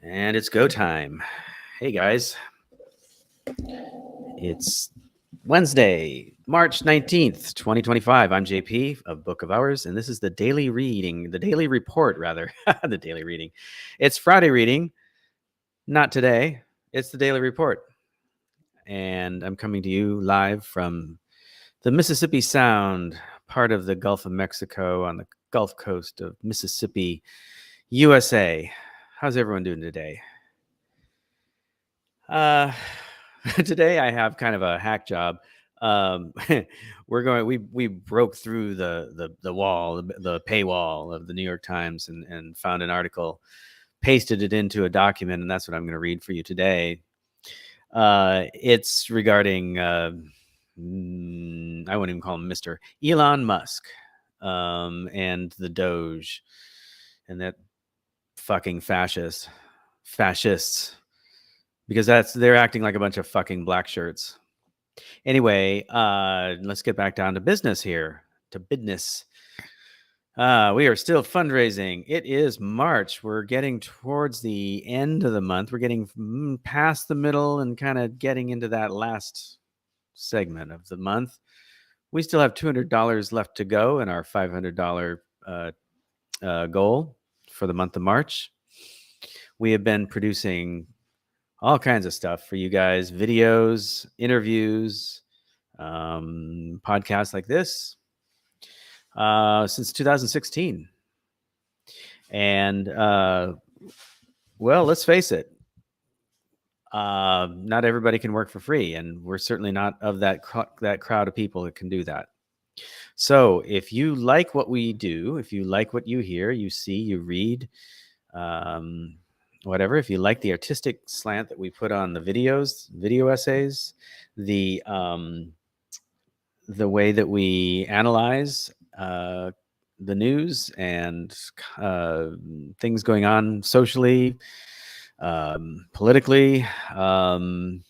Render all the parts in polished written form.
And it's go time. Hey guys, it's Wednesday, March 19th, 2025. I'm JP of Book of Hours, and this is the daily reading, the daily report, rather. The daily reading. It's Friday reading, not today. It's the daily report. And I'm coming to you live from the Mississippi Sound, part of the Gulf of Mexico on the Gulf Coast of Mississippi, USA. How's everyone doing today? Today I have kind of a hack job. We broke through the wall, the paywall of the New York Times and found an article, pasted it into a document, and that's what I'm going to read for you today. It's regarding I won't even call him Mr. Elon Musk, and the Doge, and that fucking fascists, because they're acting like a bunch of fucking black shirts. Anyway, let's get back down to business here. To business. We are still fundraising. It is March. We're getting towards the end of the month. We're getting past the middle and kind of getting into that last segment of the month. We still have $200 left to go in our $500 goal for the month of March. We have been producing all kinds of stuff for you guys, videos, interviews, podcasts like this since 2016. And well, let's face it, not everybody can work for free, and we're certainly not of that crowd of people that can do that. So if you like what we do, if you like what you hear, you see, you read, whatever, if you like the artistic slant that we put on the videos, video essays, the way that we analyze the news and things going on socially, politically, and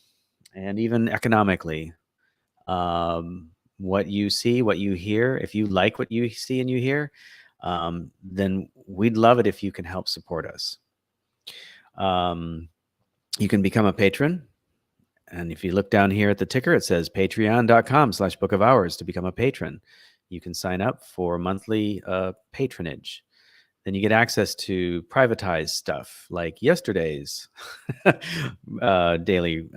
even economically, what you see, what you hear, if you like what you see and you hear, then we'd love it if you can help support us. You can become a patron. And if you look down here at the ticker, it says patreon.com/bookofhours to become a patron. You can sign up for monthly patronage. Then you get access to privatized stuff like yesterday's daily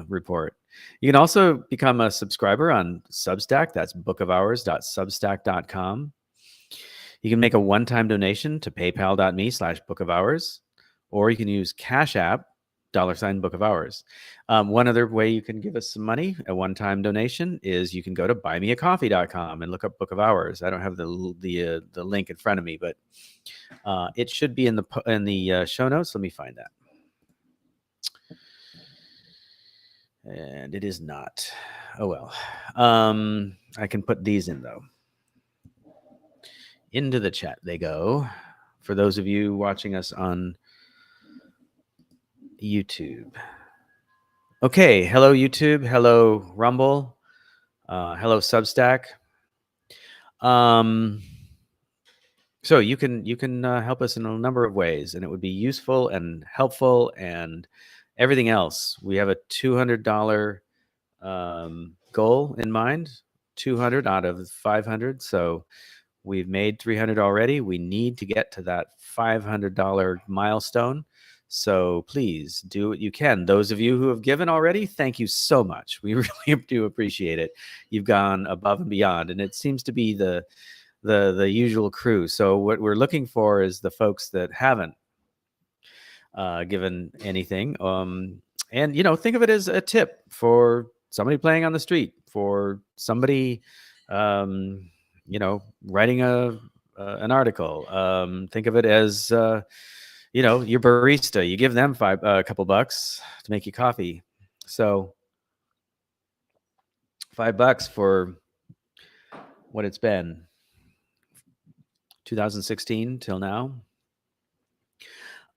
report. You can also become a subscriber on Substack. That's bookofours.substack.com. You can make a one-time donation to paypal.me/bookofhours, or you can use CashApp, $Book of Hours. One other way you can give us some money, a one-time donation, is you can go to buymeacoffee.com and look up Book of Hours. I don't have the link in front of me, but it should be in the show notes. Let me find that. And it is not. Oh well. I can put these in though. Into the chat they go. For those of you watching us on YouTube. Okay, hello YouTube, hello Rumble, hello Substack. So you can help us in a number of ways, and it would be useful and helpful and everything else. We have a $200 goal in mind, 200 out of 500. So we've made 300 already. We need to get to that $500 milestone. So please do what you can. Those of you who have given already, thank you so much. We really do appreciate it. You've gone above and beyond, and it seems to be the usual crew. So what we're looking for is the folks that haven't given anything. And think of it as a tip for somebody playing on the street, for somebody writing an article. Think of it as your barista. You give them a couple bucks to make you coffee. So $5 for what it's been, 2016 till now.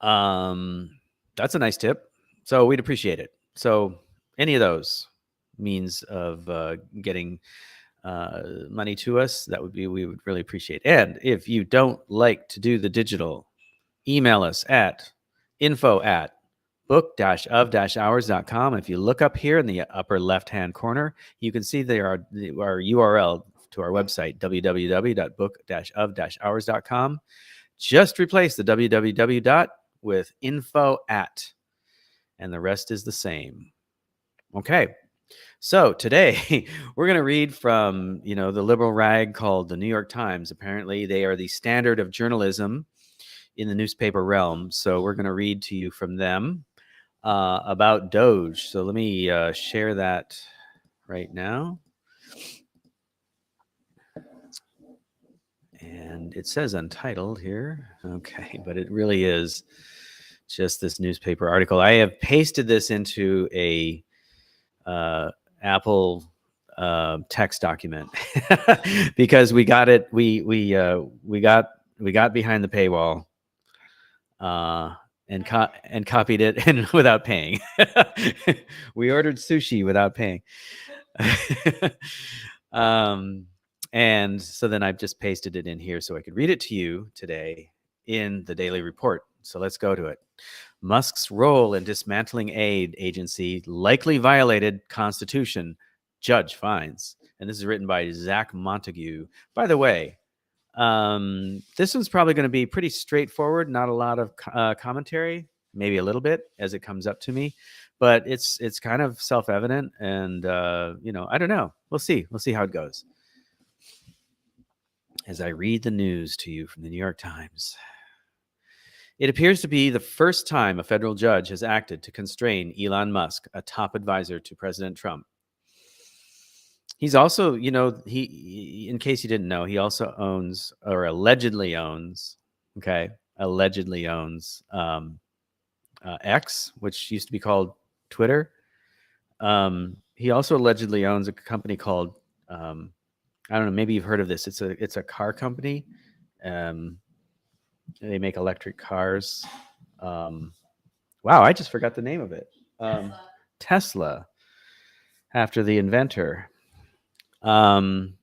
That's a nice tip. So we'd appreciate it. So any of those means of getting money to us, we would really appreciate. And if you don't like to do the digital, email us at info@ book-of-hours.com. If you look up here in the upper left-hand corner, you can see there are our URL to our website, www.book-of-hours.com. Just replace the www. With info at, and the rest is the same. Okay. So today we're going to read from, the liberal rag called the New York Times. Apparently they are the standard of journalism in the newspaper realm. So we're going to read to you from them about Doge. So let me share that right now. And it says untitled here. Okay, but it really is just this newspaper article. I have pasted this into a Apple text document because we got it. We got behind the paywall and copied it and without paying. We ordered sushi without paying. And so then I've just pasted it in here so I could read it to you today in the daily report. So let's go to it. Musk's role in dismantling aid agency likely violated Constitution. Judge finds. And this is written by Zach Montague. By the way, this one's probably going to be pretty straightforward. Not a lot of commentary, maybe a little bit as it comes up to me, but it's kind of self-evident. And I don't know. We'll see. We'll see how it goes. As I read the news to you from the New York Times. It appears to be the first time a federal judge has acted to constrain Elon Musk, a top advisor to President Trump. He's also, he in case you didn't know, he also owns, or allegedly owns, X, which used to be called Twitter. He also allegedly owns a company called, I don't know, maybe you've heard of this. It's a car company. They make electric cars. Wow, I just forgot the name of it. Tesla, after the inventor. And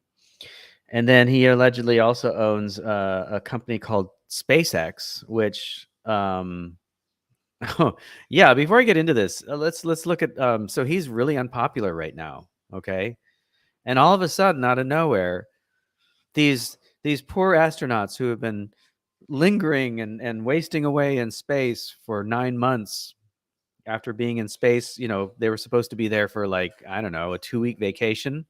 then he allegedly also owns a company called SpaceX, which, yeah. Before I get into this, let's look at. So he's really unpopular right now. Okay, and all of a sudden, out of nowhere, these poor astronauts who have been lingering and wasting away in space for 9 months after being in space, they were supposed to be there for like, I don't know, a 2-week vacation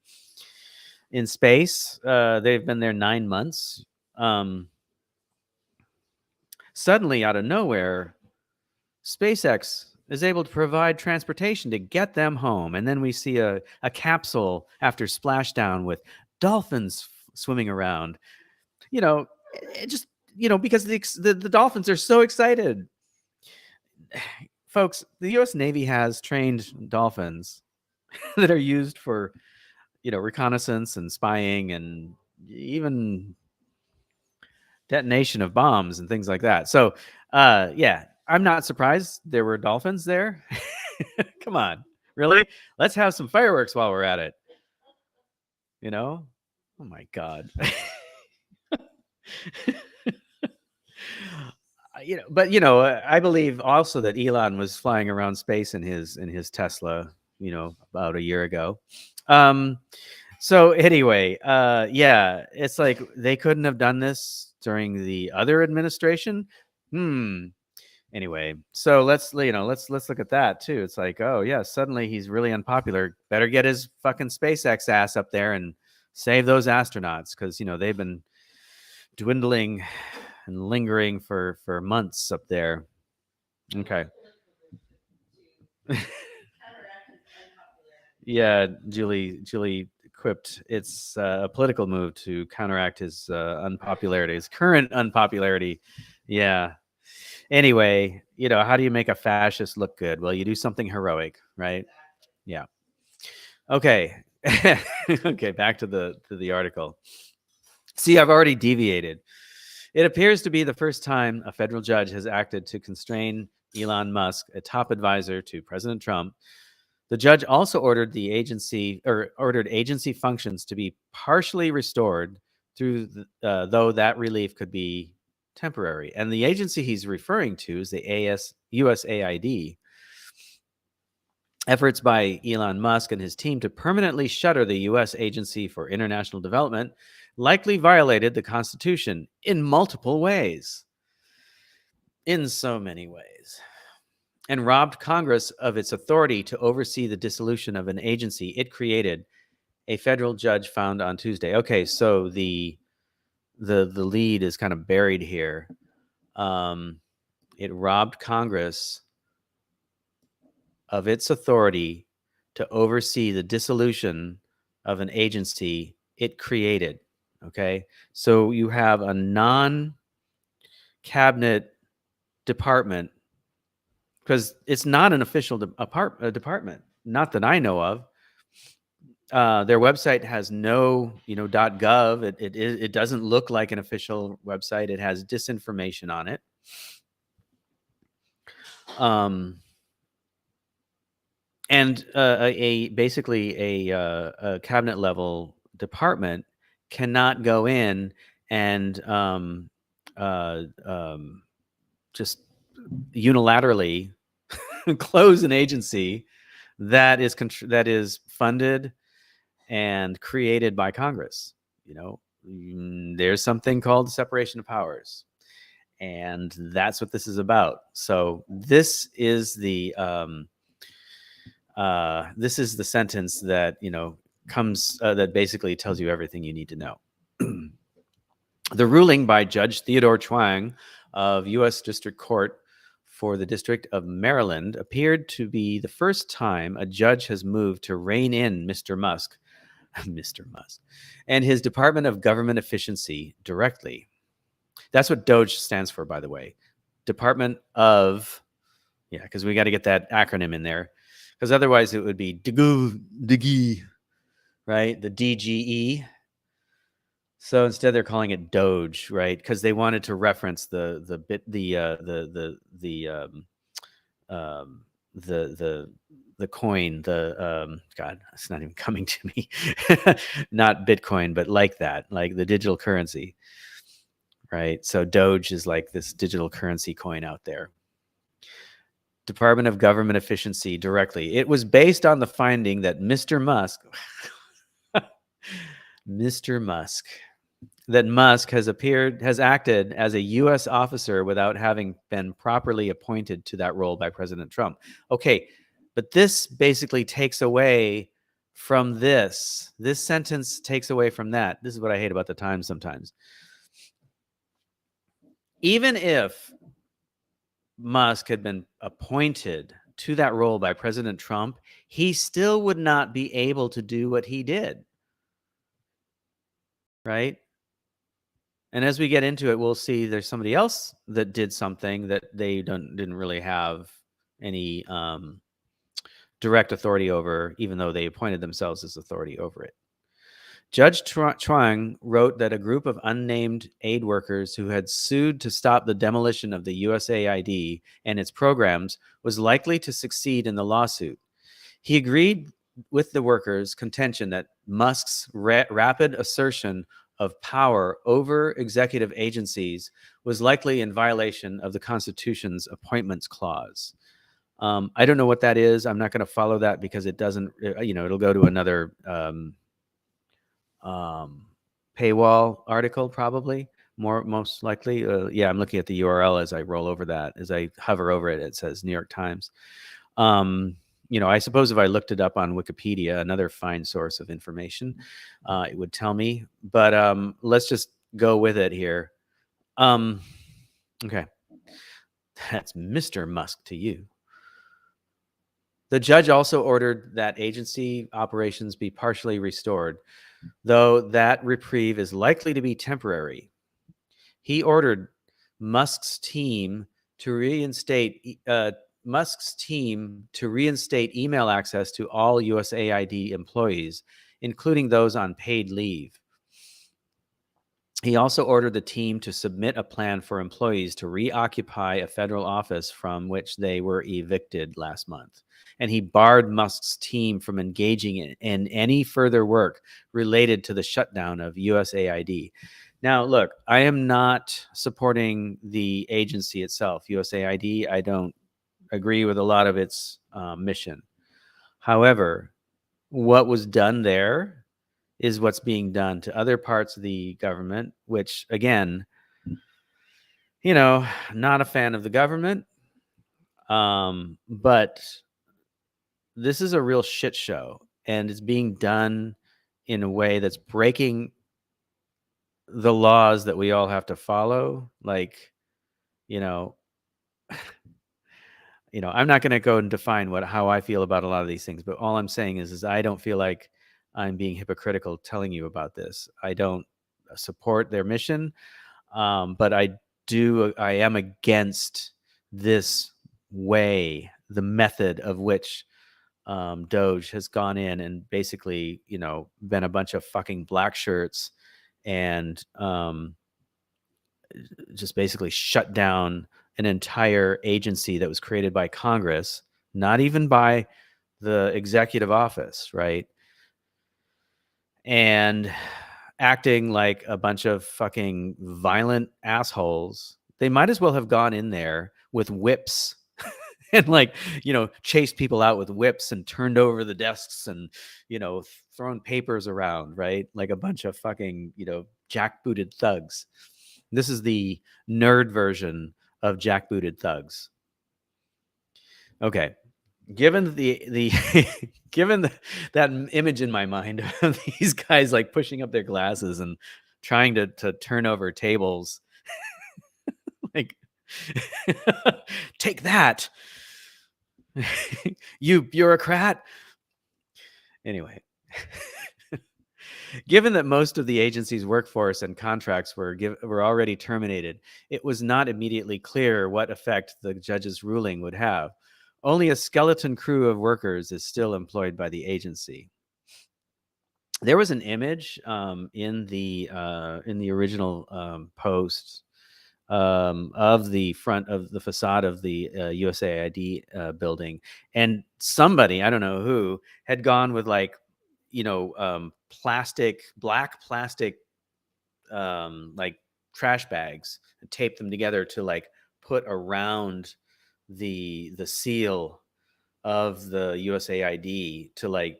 in space. They've been there 9 months. Suddenly out of nowhere, SpaceX is able to provide transportation to get them home. And then we see a capsule after splashdown with dolphins swimming around, it just, because the dolphins are so excited. Folks, the U.S. Navy has trained dolphins that are used for, reconnaissance and spying and even detonation of bombs and things like that. So, yeah, I'm not surprised there were dolphins there. Come on, really? Let's have some fireworks while we're at it. Oh my God. But I believe also that Elon was flying around space in his Tesla, about a year ago. So anyway, yeah, it's like they couldn't have done this during the other administration. Anyway, so let's look at that too. It's like, oh yeah, suddenly he's really unpopular. Better get his fucking SpaceX ass up there and save those astronauts, because they've been dwindling and lingering for months up there. Okay. Yeah, Julie quipped, it's a political move to counteract his unpopularity, his current unpopularity. Yeah. Anyway, how do you make a fascist look good? Well, you do something heroic, right? Yeah. Okay. Okay, back to the article. See, I've already deviated. It appears to be the first time a federal judge has acted to constrain Elon Musk, a top advisor to President Trump. The judge also ordered agency functions to be partially restored through, though that relief could be temporary. And the agency he's referring to is the USAID. Efforts by Elon Musk and his team to permanently shutter the U.S. Agency for International Development likely violated the Constitution in multiple ways, in so many ways, and robbed Congress of its authority to oversee the dissolution of an agency it created, a federal judge found on Tuesday. Okay, so the lead is kind of buried here. It robbed Congress of its authority to oversee the dissolution of an agency it created. Okay, so you have a non-cabinet department, because it's not an official department, not that I know of. Their website has no, .gov. It doesn't look like an official website. It has disinformation on it. And basically a cabinet level department cannot go in and just unilaterally close an agency that is funded and created by Congress. There's something called separation of powers, and that's what this is about. So this is the sentence that comes that basically tells you everything you need to know. The ruling by Judge Theodore Chuang of U.S. District Court for the District of Maryland appeared to be the first time a judge has moved to rein in Mr. Musk, and his Department of Government Efficiency directly. That's what DOGE stands for, by the way. Department of, because we got to get that acronym in there, because otherwise it would be DGE, right? The DGE. So instead they're calling it Doge, right? Because they wanted to reference the coin, God, it's not even coming to me. Not Bitcoin, but like that, like the digital currency, right? So Doge is like this digital currency coin out there. Department of Government Efficiency directly. It was based on the finding that Mr. Musk has acted as a U.S. officer without having been properly appointed to that role by President Trump. Okay, but this basically takes away from this. This sentence takes away from that. This is what I hate about the Times sometimes. Even if Musk had been appointed to that role by President Trump, he still would not be able to do what he did, right? And as we get into it, we'll see there's somebody else that did something that they didn't really have any direct authority over, even though they appointed themselves as authority over it. Judge Chuang wrote that a group of unnamed aid workers who had sued to stop the demolition of the USAID and its programs was likely to succeed in the lawsuit. He agreed with the workers' contention that Musk's rapid assertion of power over executive agencies was likely in violation of the Constitution's Appointments Clause. I don't know what that is. I'm not going to follow that because it doesn't, it'll go to another paywall article, probably, most likely. I'm looking at the URL as I roll over that. As I hover over it, it says New York Times. I suppose if I looked it up on Wikipedia, another fine source of information, it would tell me. But let's just go with it here. Okay. That's Mr. Musk to you. The judge also ordered that agency operations be partially restored, though that reprieve is likely to be temporary. He ordered Musk's team to reinstate email access to all USAID employees, including those on paid leave. He also ordered the team to submit a plan for employees to reoccupy a federal office from which they were evicted last month. And he barred Musk's team from engaging in any further work related to the shutdown of USAID. Now, look, I am not supporting the agency itself, USAID. I don't agree with a lot of its mission. However, what was done there is what's being done to other parts of the government, which, again, not a fan of the government. But this is a real shit show, and it's being done in a way that's breaking the laws that we all have to follow. Like, you know, I'm not going to go and define how I feel about a lot of these things, but all I'm saying is I don't feel like I'm being hypocritical telling you about this. I don't support their mission, but I am against this way, the method of which Doge has gone in and basically, been a bunch of fucking black shirts and just basically shut down an entire agency that was created by Congress, not even by the executive office, right? And acting like a bunch of fucking violent assholes. They might as well have gone in there with whips and chased people out with whips and turned over the desks and, thrown papers around, right? Like a bunch of fucking, jackbooted thugs. This is the nerd version of jackbooted thugs. Okay. Given that image in my mind of these guys like pushing up their glasses and trying to turn over tables, like, take that, you bureaucrat. Anyway, given that most of the agency's workforce and contracts were already terminated, it was not immediately clear what effect the judge's ruling would have. Only a skeleton crew of workers is still employed by the agency. There was an image in the original post of the front of the facade of the USAID building, and somebody, I don't know who, had gone with black plastic like trash bags and taped them together to like put around the seal of the USAID to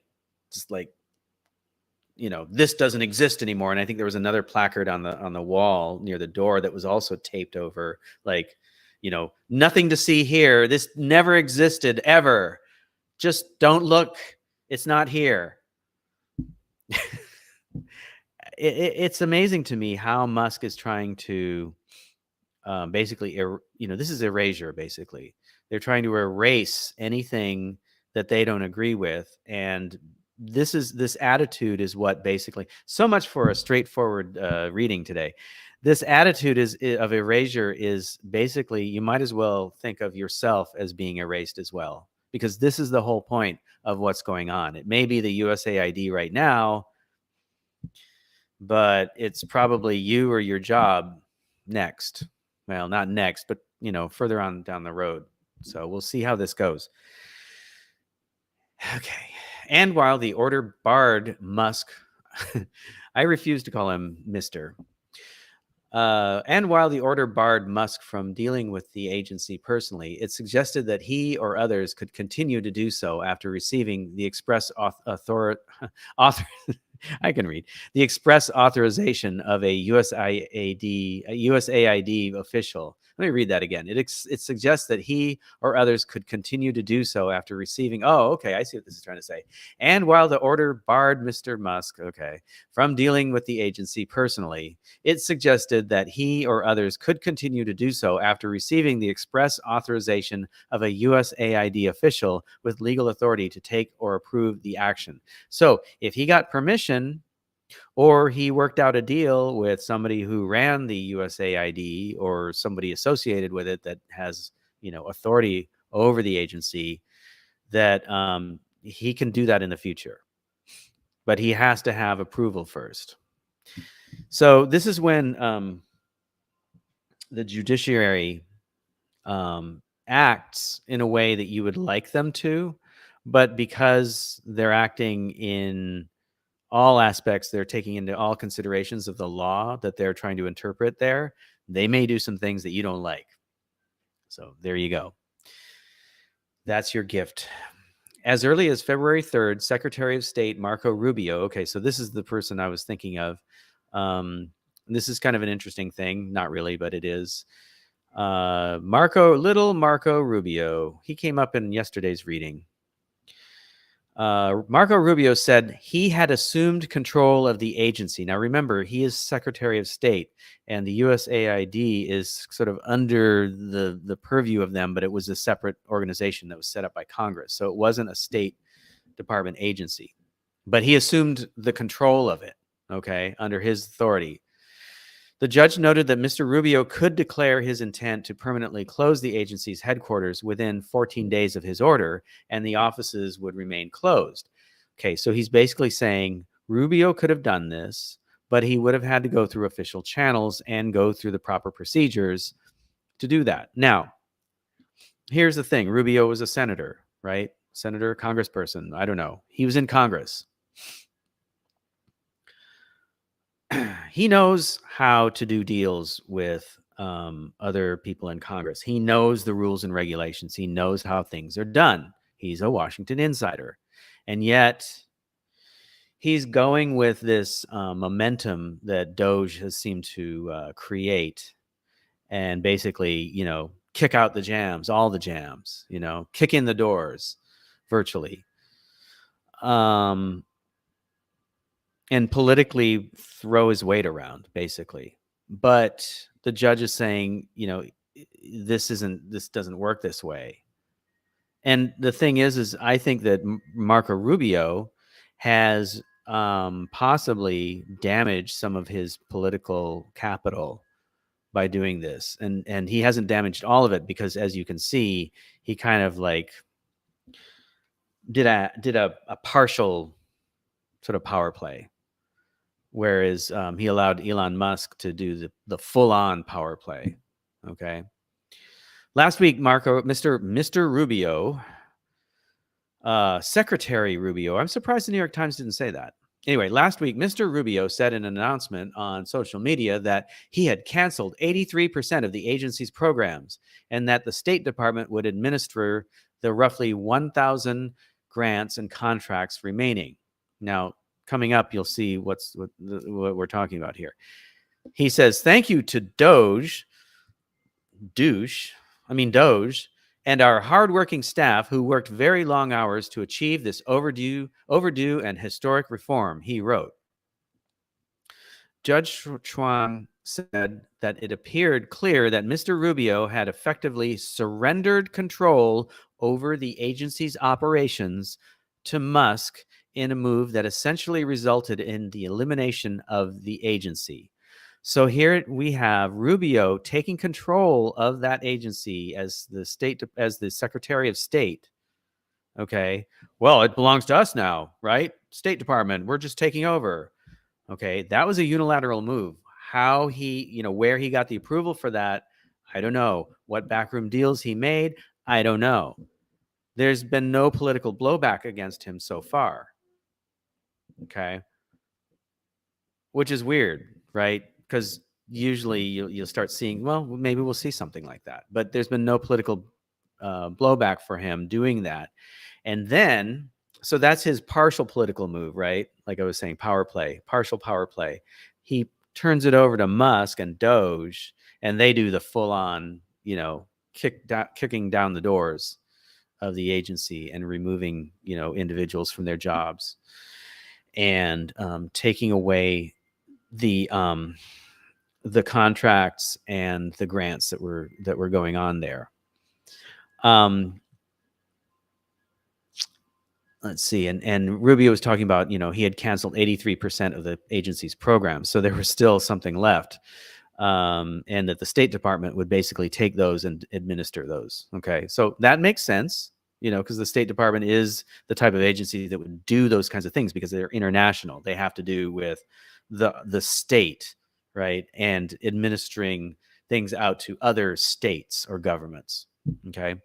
this doesn't exist anymore. And I think there was another placard on the wall near the door that was also taped over, like, nothing to see here. This never existed ever. Just don't look. It's not here. It's amazing to me how Musk is trying to basically, this is erasure. Basically, they're trying to erase anything that they don't agree with, and this attitude is what basically, so much for a straightforward reading today. This attitude of erasure is basically, you might as well think of yourself as being erased as well, because this is the whole point of what's going on. It may be the USAID right now, but it's probably you or your job next. Well, not next, but further on down the road. So we'll see how this goes. Okay. And while the order barred Musk, I refuse to call him Mr. And while the order barred Musk from dealing with the agency personally, it suggested that he or others could continue to do so after receiving the express I can read the express authorization of a USAID official. Let me read that again. It suggests that he or others could continue to do so after receiving. Oh, okay. I see what this is trying to say. And while the order barred Mr. Musk, from dealing with the agency personally, it suggested that he or others could continue to do so after receiving the express authorization of a USAID official with legal authority to take or approve the action. So if he got permission, or he worked out a deal with somebody who ran the USAID or somebody associated with it that has, authority over the agency, that he can do that in the future. But he has to have approval first. So this is when the judiciary acts in a way that you would like them to, but because they're acting in all aspects, they're taking into all considerations of the law that they're trying to interpret there, they may do some things that you don't like. So there you go. That's your gift. As early as February 3rd, Secretary of State Marco Rubio, okay, so this is the person I was thinking of. This is kind of an interesting thing. Not really, but it is. Little Marco Rubio. He came up in yesterday's reading. Marco Rubio said he had assumed control of the agency. Now, remember, he is Secretary of State, and the USAID is sort of under the purview of them, but it was a separate organization that was set up by Congress. So it wasn't a State Department agency, but he assumed the control of it, okay, under his authority. The judge noted that Mr. Rubio could declare his intent to permanently close the agency's headquarters within 14 days of his order, and the offices would remain closed. Okay, so he's basically saying Rubio could have done this, but he would have had to go through official channels and go through the proper procedures to do that. Now, here's the thing. Rubio was a senator, right? Senator, congressperson, I don't know. He was in Congress. He knows how to do deals with other people in Congress. He knows the rules and regulations. He knows how things are done. He's a Washington insider. And yet, he's going with this momentum that Doge has seemed to create and basically, kick out the jams, all the jams, kick in the doors virtually. And politically throw his weight around, basically. But the judge is saying, this doesn't work this way. And the thing is I think that Marco Rubio has possibly damaged some of his political capital by doing this. And he hasn't damaged all of it because, as you can see, he kind of like did a partial sort of power play. Whereas he allowed Elon Musk to do the full-on power play. Okay. Last week, Mr. Rubio, Secretary Rubio. I'm surprised the New York Times didn't say that. Anyway, last week, Mr. Rubio said in an announcement on social media that he had canceled 83% of the agency's programs and that the State Department would administer the roughly 1,000 grants and contracts remaining. Now, coming up, you'll see what we're talking about here. He says, thank you to Doge, and our hardworking staff who worked very long hours to achieve this overdue and historic reform, he wrote. Judge Chuang said that it appeared clear that Mr. Rubio had effectively surrendered control over the agency's operations to Musk in a move that essentially resulted in the elimination of the agency. So here we have Rubio taking control of that agency as the Secretary of State. Okay, well, it belongs to us now, right? State Department, we're just taking over. Okay, that was a unilateral move. How where he got the approval for that, I don't know. What backroom deals he made, I don't know. There's been no political blowback against him so far. Okay. Which is weird, right? Because usually you'll start seeing, well, maybe we'll see something like that. But there's been no political blowback for him doing that. And then, so that's his partial political move, right? Like I was saying, partial power play. He turns it over to Musk and Doge, and they do the full-on, kicking down the doors of the agency and removing, individuals from their jobs. And taking away the contracts and the grants that were going on there. Let's see, and Rubio was talking about, he had canceled 83% of the agency's programs, so there was still something left, and that the State Department would basically take those and administer those. Okay, so that makes sense. Because the State Department is the type of agency that would do those kinds of things because they're international. They have to do with the state, right? And administering things out to other states or governments, okay?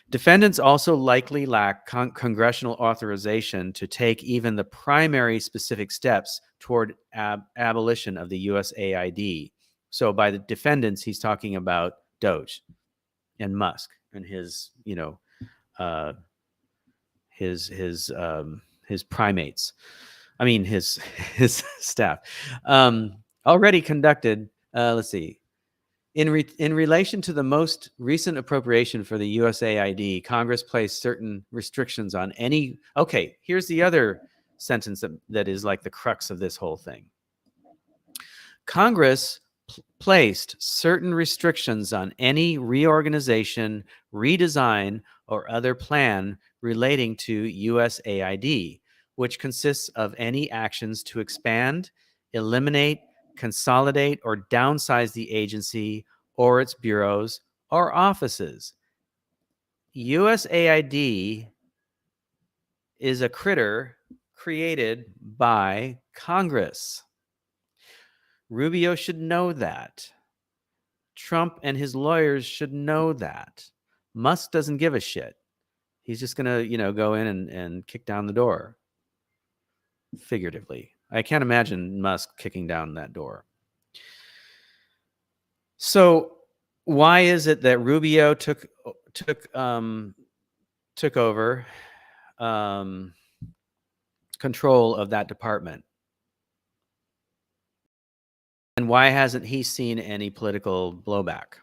Defendants also likely lack congressional authorization to take even the primary specific steps toward abolition of the USAID. So by the defendants, he's talking about Doge and Musk and his his primates. I mean his his staff. Already conducted. Let's see. In relation to the most recent appropriation for the USAID, Congress placed certain restrictions on any. Okay, here's the other sentence that is like the crux of this whole thing. Congress placed certain restrictions on any reorganization, redesign, or other plan relating to USAID, which consists of any actions to expand, eliminate, consolidate, or downsize the agency or its bureaus or offices. USAID is a critter created by Congress. Rubio should know that. Trump and his lawyers should know that. Musk doesn't give a shit. He's just going to, go in and kick down the door. Figuratively. I can't imagine Musk kicking down that door. So why is it that Rubio took over control of that department? And why hasn't he seen any political blowback?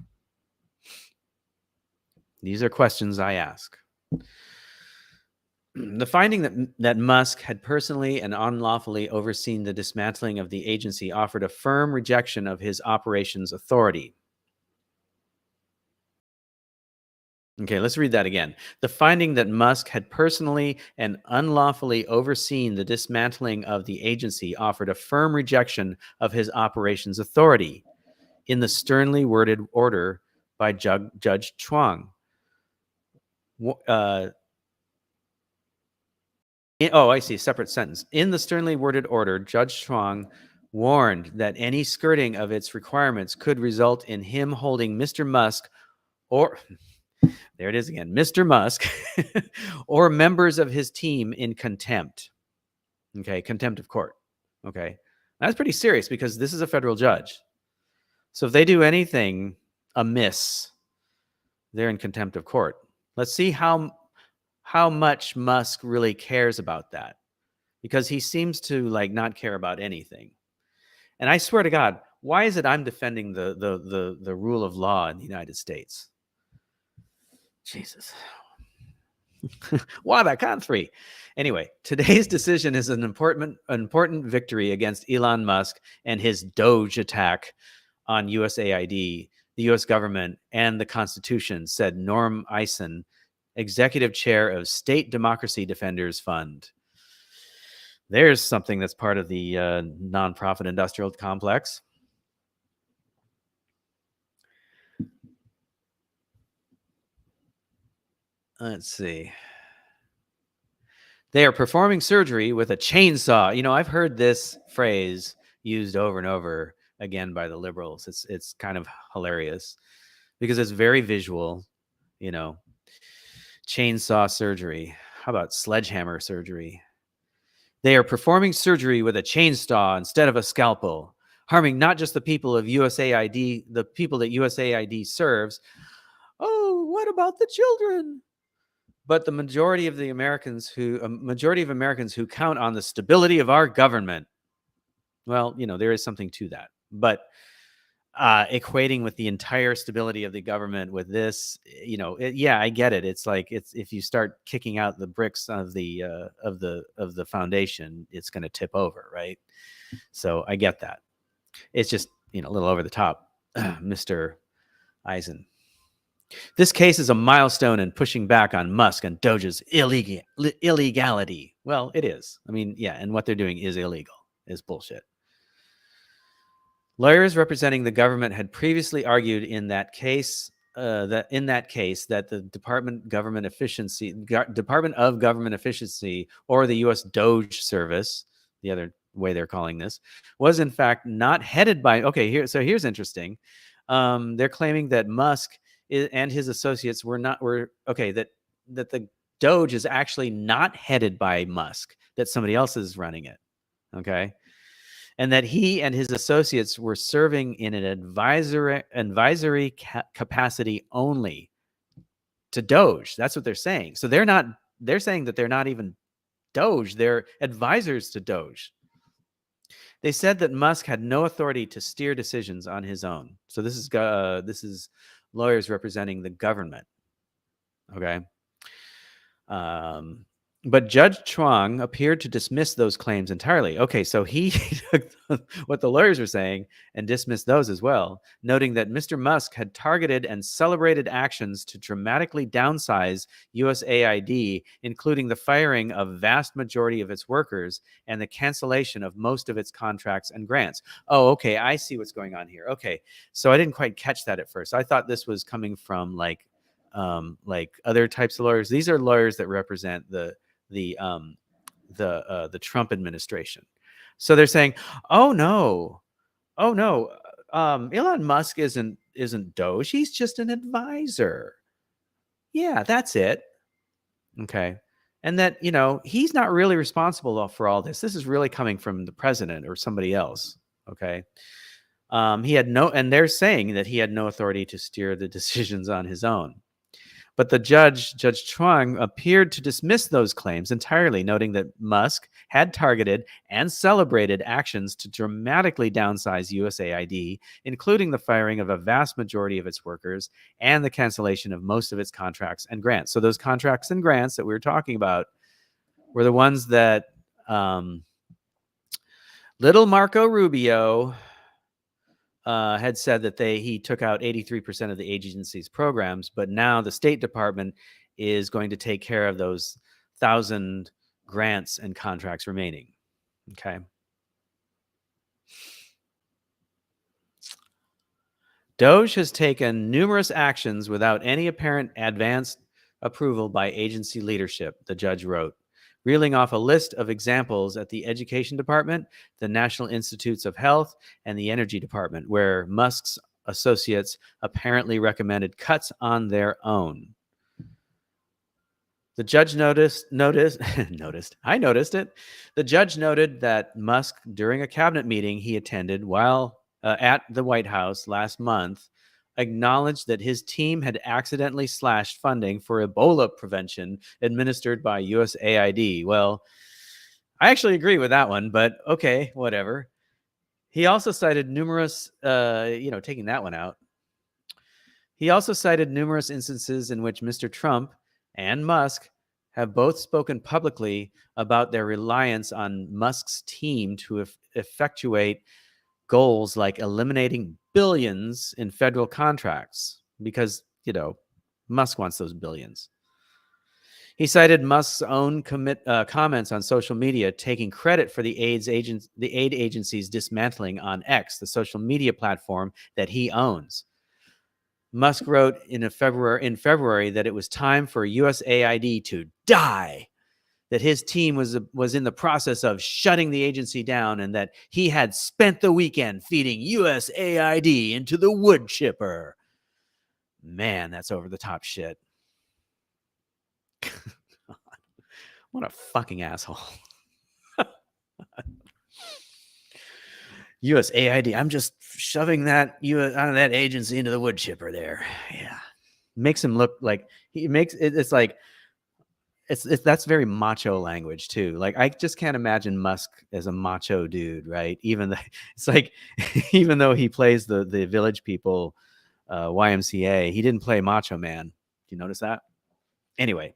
These are questions I ask. The finding that Musk had personally and unlawfully overseen the dismantling of the agency offered a firm rejection of his operations authority. Okay, let's read that again. The finding that Musk had personally and unlawfully overseen the dismantling of the agency offered a firm rejection of his operations authority in the sternly worded order by Judge Chuang. I see. Separate sentence. In the sternly worded order, Judge Chuang warned that any skirting of its requirements could result in him holding Mr. Musk or... There it is again, Mr. Musk, or members of his team in contempt. Okay, contempt of court. Okay, that's pretty serious because this is a federal judge. So if they do anything amiss, they're in contempt of court. Let's see how much Musk really cares about that, because he seems to not care about anything. And I swear to God, why is it I'm defending the rule of law in the United States? Jesus. Why that country? Anyway, today's decision is an important victory against Elon Musk and his Doge attack on USAID, the U.S. government, and the Constitution, said Norm Eisen, executive chair of State Democracy Defenders Fund. There's something that's part of the nonprofit industrial complex. Let's see. They are performing surgery with a chainsaw. I've heard this phrase used over and over again by the liberals. It's kind of hilarious because it's very visual, chainsaw surgery. How about sledgehammer surgery? They are performing surgery with a chainsaw instead of a scalpel, harming not just the people of USAID, the people that USAID serves. Oh, what about the children? But the majority of Americans who count on the stability of our government. Well, there is something to that, but equating with the entire stability of the government with this, I get it. It's like if you start kicking out the bricks of the foundation, it's going to tip over, right? So I get that. It's just a little over the top, Mr. Eisen. This case is a milestone in pushing back on Musk and Doge's illegality. Well, it is. I mean, yeah, and what they're doing is illegal. Is bullshit. Lawyers representing the government had previously argued in that case that the Department of Government Efficiency, or the U.S. Doge Service, the other way they're calling this, was in fact not headed by. Okay, here's interesting. They're claiming that Musk and his associates that the Doge is actually not headed by Musk, that somebody else is running it. Okay. And that he and his associates were serving in an advisory capacity only to Doge. That's what they're saying. So they're not they're saying that they're not even Doge, they're advisors to Doge. They said that Musk had no authority to steer decisions on his own. So this is lawyers representing the government. Okay. But Judge Chuang appeared to dismiss those claims entirely. Okay, so he took what the lawyers were saying and dismissed those as well, noting that Mr. Musk had targeted and celebrated actions to dramatically downsize USAID, including the firing of vast majority of its workers and the cancellation of most of its contracts and grants. Oh, okay, I see what's going on here. Okay, so I didn't quite catch that at first. I thought this was coming from like other types of lawyers. These are lawyers that represent the Trump administration. So they're saying, oh no, Elon Musk isn't Doge. He's just an advisor. Yeah, that's it. Okay. And that, he's not really responsible for all this. This is really coming from the president or somebody else. Okay. And they're saying that he had no authority to steer the decisions on his own. But the Judge Chuang, appeared to dismiss those claims entirely, noting that Musk had targeted and celebrated actions to dramatically downsize USAID, including the firing of a vast majority of its workers and the cancellation of most of its contracts and grants. So those contracts and grants that we were talking about were the ones that little Marco Rubio had said that he took out 83% of the agency's programs, but now the State Department is going to take care of those 1,000 grants and contracts remaining. Okay. Doge has taken numerous actions without any apparent advance approval by agency leadership, the judge wrote, reeling off a list of examples at the Education Department, the National Institutes of Health, and the Energy Department, where Musk's associates apparently recommended cuts on their own. The judge noticed. I noticed it. The judge noted that Musk, during a cabinet meeting he attended while at the White House last month, acknowledged that his team had accidentally slashed funding for Ebola prevention administered by USAID. Well, I actually agree with that one, but okay, whatever. He also cited numerous, taking that one out. He also cited numerous instances in which Mr. Trump and Musk have both spoken publicly about their reliance on Musk's team to effectuate goals like eliminating billions in federal contracts because, Musk wants those billions. He cited Musk's own comments on social media, taking credit for the aid agency's dismantling on X, the social media platform that he owns. Musk wrote in February that it was time for USAID to die, that his team was in the process of shutting the agency down, and that he had spent the weekend feeding USAID into the wood chipper. Man, that's over the top shit. What a fucking asshole. USAID, I'm just shoving that agency into the wood chipper there. Yeah. Makes him look like it's like that's very macho language too. Like, I just can't imagine Musk as a macho dude, right? Even though he plays the Village People YMCA, he didn't play Macho Man. Do you notice that? Anyway,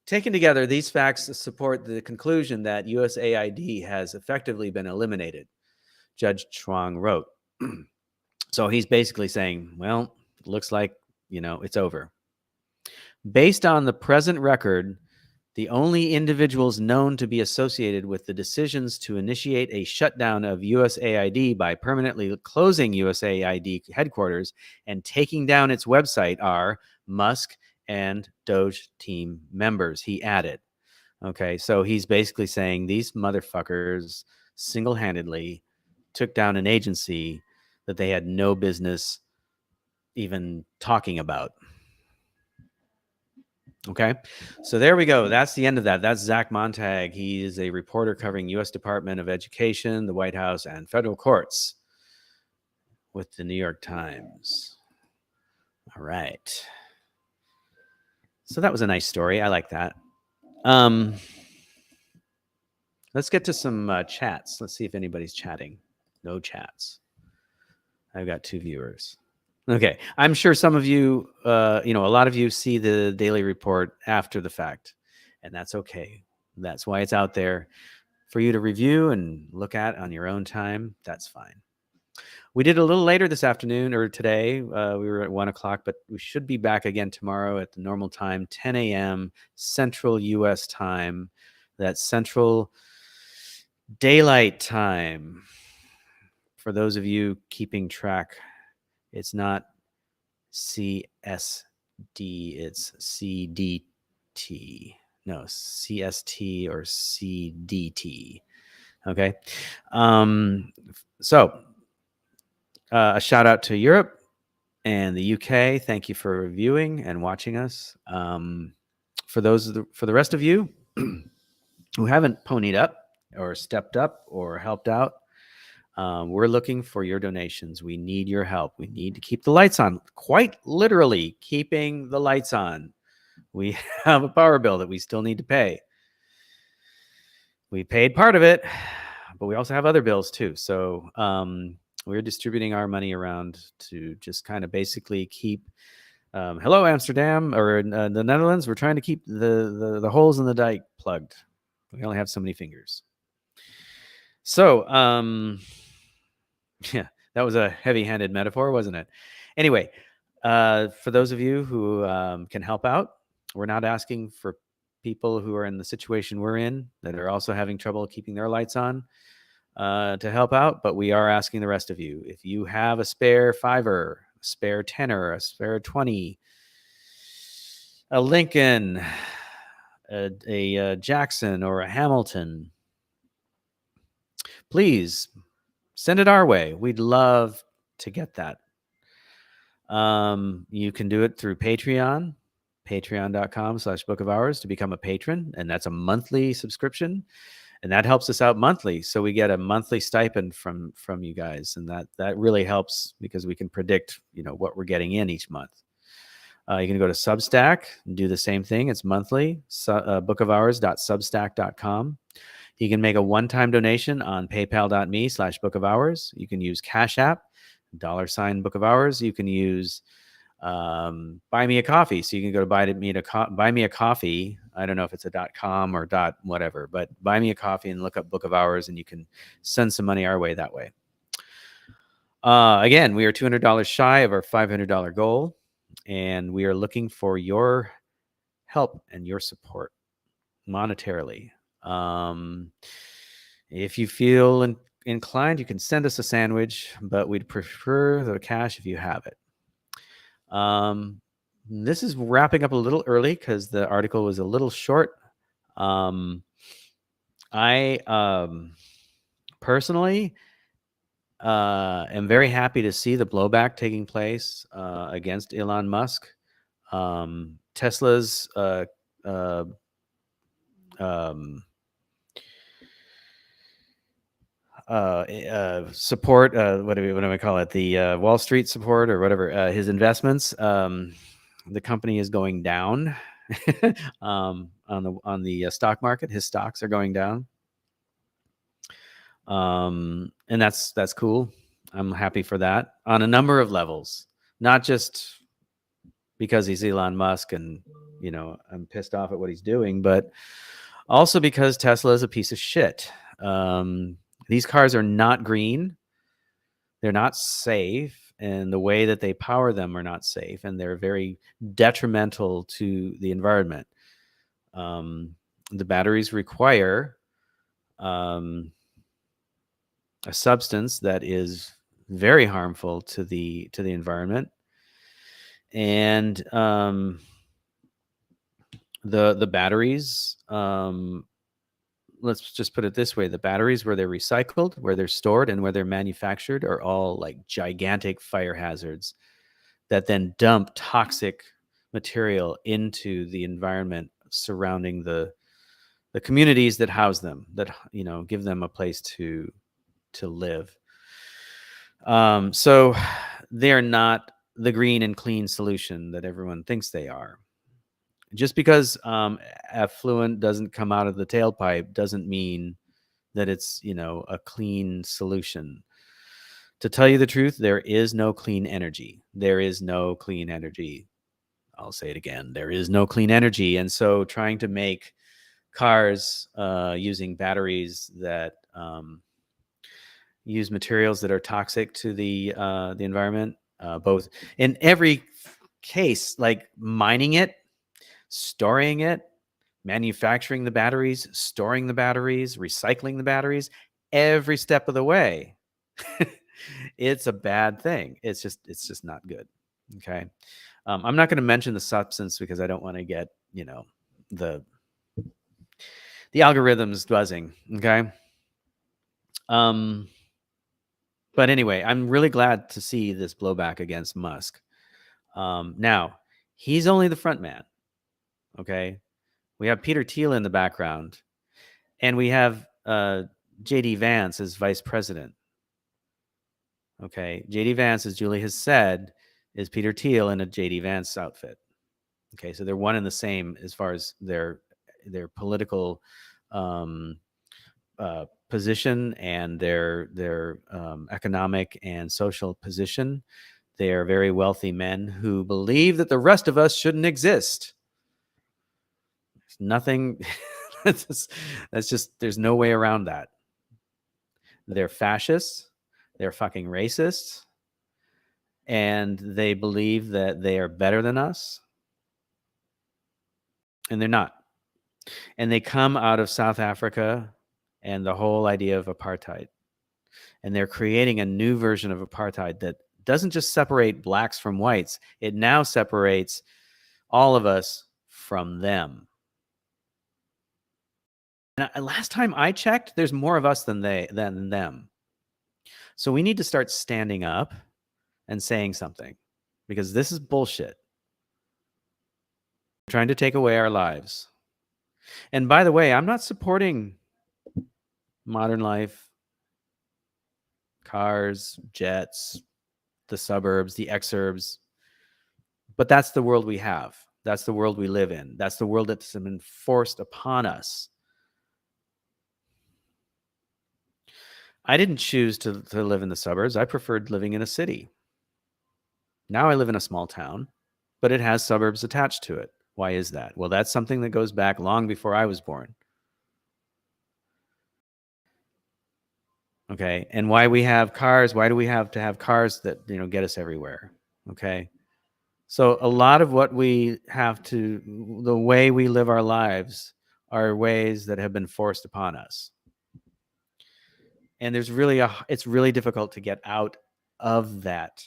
taken together, these facts support the conclusion that USAID has effectively been eliminated, Judge Chuang wrote. So he's basically saying, well, it looks like, it's over. Based on the present record, the only individuals known to be associated with the decisions to initiate a shutdown of USAID by permanently closing USAID headquarters and taking down its website are Musk and Doge team members, he added. Okay, so he's basically saying these motherfuckers single-handedly took down an agency that they had no business even talking about. Okay, so there we go. That's the end of that. That's Zach Montag. He is a reporter covering U.S. Department of Education, the White House, and federal courts with the New York Times. All right. So that was a nice story. I like that. Let's get to some chats. Let's see if anybody's chatting. No chats. I've got 2 viewers. Okay. I'm sure some of you, a lot of you see the daily report after the fact, and that's okay. That's why it's out there for you to review and look at on your own time. That's fine. We did a little later this afternoon or today. We were at 1:00, but we should be back again tomorrow at the normal time, 10 a.m. Central U.S. time. That's Central Daylight Time. For those of you keeping track, it's not CSD, it's CDT. No, CST or CDT. Okay. So a shout out to Europe and the UK. Thank you for reviewing and watching us. For the rest of you who haven't ponied up or stepped up or helped out, we're looking for your donations. We need your help. We need to keep the lights on, quite literally keeping the lights on. We have a power bill that we still need to pay. We paid part of it, but we also have other bills too. So we're distributing our money around to just kind of basically keep, hello, Amsterdam, or the Netherlands. We're trying to keep the holes in the dike plugged. We only have so many fingers. So, yeah, that was a heavy-handed metaphor, wasn't it? Anyway, for those of you who can help out, we're not asking for people who are in the situation we're in that are also having trouble keeping their lights on to help out, but we are asking the rest of you. If you have a spare $5, a spare $10, a spare $20, a Lincoln, a Jackson, or a Hamilton, please send it our way. We'd love to get that. You can do it through Patreon, patreon.com/bookofours to become a patron. And that's a monthly subscription. And that helps us out monthly. So we get a monthly stipend from you guys. And that really helps because we can predict, what we're getting in each month. You can go to Substack and do the same thing. It's monthly, bookofours.substack.com. You can make a one-time donation on paypal.me/bookofours. You can use CashApp, $Book of Hours. You can use Buy Me a Coffee. So you can go to Buy Me a Coffee. I don't know if it's a .com or whatever, but Buy Me a Coffee and look up Book of Hours, and you can send some money our way that way. Again, we are $200 shy of our $500 goal, and we are looking for your help and your support monetarily. If you feel inclined, you can send us a sandwich, but we'd prefer the cash if you have it. This is wrapping up a little early because the article was a little short. I personally am very happy to see the blowback taking place against Elon Musk. Tesla's support, what do we call it, the Wall Street support or whatever, his investments, the company is going down. On the stock market, his stocks are going down, and that's cool. I'm happy for that on a number of levels, not just because he's Elon Musk and I'm pissed off at what he's doing, but also because Tesla is a piece of shit. These cars are not green. They're not safe, and the way that they power them are not safe, and they're very detrimental to the environment. The batteries require a substance that is very harmful to the environment, and the batteries. Let's just put it this way. The batteries where they're recycled, where they're stored, and where they're manufactured are all like gigantic fire hazards that then dump toxic material into the environment surrounding the communities that house them, that, give them a place to live. So they're not the green and clean solution that everyone thinks they are. Just because effluent doesn't come out of the tailpipe doesn't mean that it's, a clean solution. To tell you the truth, there is no clean energy. There is no clean energy. I'll say it again. There is no clean energy. And so trying to make cars using batteries that use materials that are toxic to the environment, both in every case, like mining it, storing it, manufacturing the batteries, storing the batteries, recycling the batteries, every step of the way. It's a bad thing. It's just not good. Okay. I'm not going to mention the substance because I don't want to get, the algorithms buzzing. Okay. But anyway, I'm really glad to see this blowback against Musk. Now, he's only the front man. Okay. We have Peter Thiel in the background, and we have JD Vance as vice president. Okay. JD Vance, as Julie has said, is Peter Thiel in a JD Vance outfit. Okay. So they're one and the same as far as their political position and their economic and social position. They are very wealthy men who believe that the rest of us shouldn't exist. There's nothing. that's just there's no way around that. They're fascists. They're fucking racists. And they believe that they are better than us. And they're not. And they come out of South Africa and the whole idea of apartheid. And they're creating a new version of apartheid that doesn't just separate blacks from whites. It now separates all of us from them. And last time I checked, there's more of us than them. So we need to start standing up and saying something, because this is bullshit. Trying to take away our lives. And by the way, I'm not supporting modern life, cars, jets, the suburbs, the exurbs. But that's the world we have. That's the world we live in. That's the world that's been forced upon us. I didn't choose to live in the suburbs. I preferred living in a city. Now I live in a small town, but it has suburbs attached to it. Why is that? Well, that's something that goes back long before I was born. Okay. And why we have cars? Why do we have to have cars that, get us everywhere? Okay. So a lot of what we have to, the way we live our lives are ways that have been forced upon us. And it's really difficult to get out of that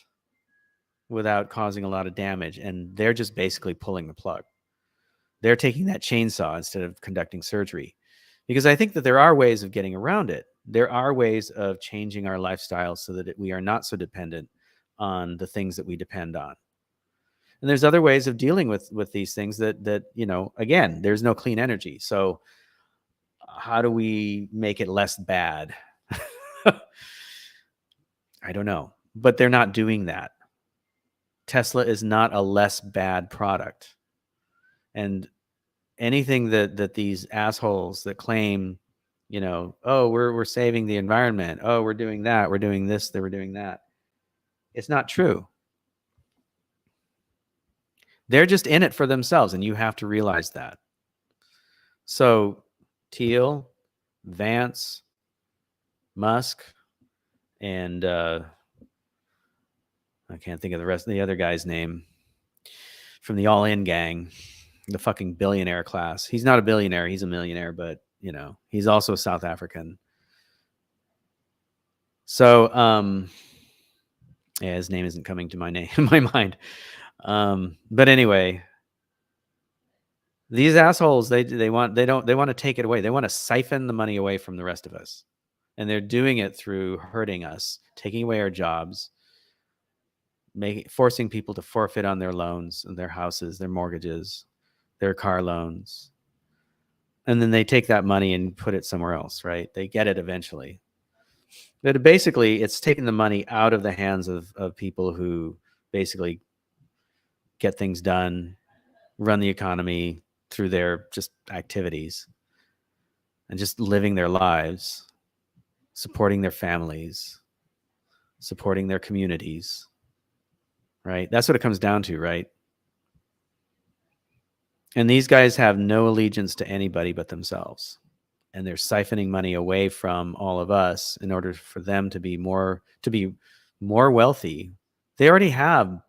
without causing a lot of damage. And they're just basically pulling the plug. They're taking that chainsaw instead of conducting surgery, because I think that there are ways of getting around it. There are ways of changing our lifestyle so that we are not so dependent on the things that we depend on. And there's other ways of dealing with these things that again, there's no clean energy. So how do we make it less bad? I don't know, but they're not doing that. Tesla is not a less bad product. And anything that these assholes that claim, oh, we're saving the environment, oh, we're doing that, we're doing this, we're doing that, it's not true. They're just in it for themselves, and you have to realize that. So Thiel, Vance, Musk, and I can't think of the rest of the other guy's name from the All In gang, the fucking billionaire class. He's not a billionaire, he's a millionaire, but he's also South African. So yeah, his name isn't coming to my mind. But anyway, these assholes, they want to take it away. They want to siphon the money away from the rest of us. And they're doing it through hurting us, taking away our jobs, forcing people to forfeit on their loans, their houses, their mortgages, their car loans. And then they take that money and put it somewhere else, right? They get it eventually. But basically, it's taking the money out of the hands of people who basically get things done run the economy through their just activities and just living their lives, supporting their families, supporting their communities, right? That's what it comes down to, right? And these guys have no allegiance to anybody but themselves. And they're siphoning money away from all of us in order for them to be more wealthy. They already have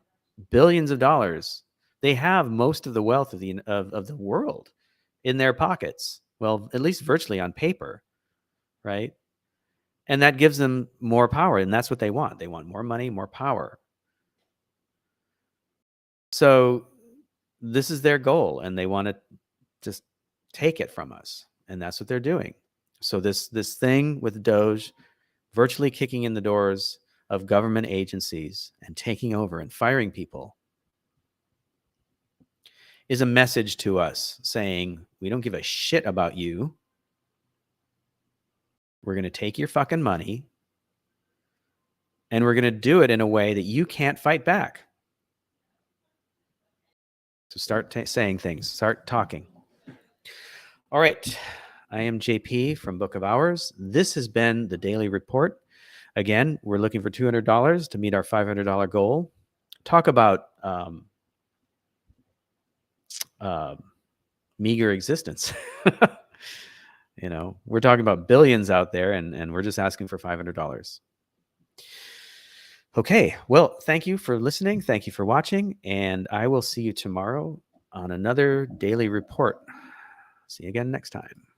billions of dollars. They have most of the wealth of the world in their pockets. Well, at least virtually on paper, right? And that gives them more power, and that's what they want. They want more money, more power. So this is their goal, and they want to just take it from us, and that's what they're doing. So this thing with Doge virtually kicking in the doors of government agencies and taking over and firing people is a message to us saying, we don't give a shit about you. We're going to take your fucking money, and we're going to do it in a way that you can't fight back. So start saying things, start talking. All right. I am JP from Book of Hours. This has been the Daily Report. Again, we're looking for $200 to meet our $500 goal. Talk about meager existence. You know, we're talking about billions out there, and we're just asking for $500. Okay, well, thank you for listening. Thank you for watching, and I will see you tomorrow on another Daily Report. See you again next time.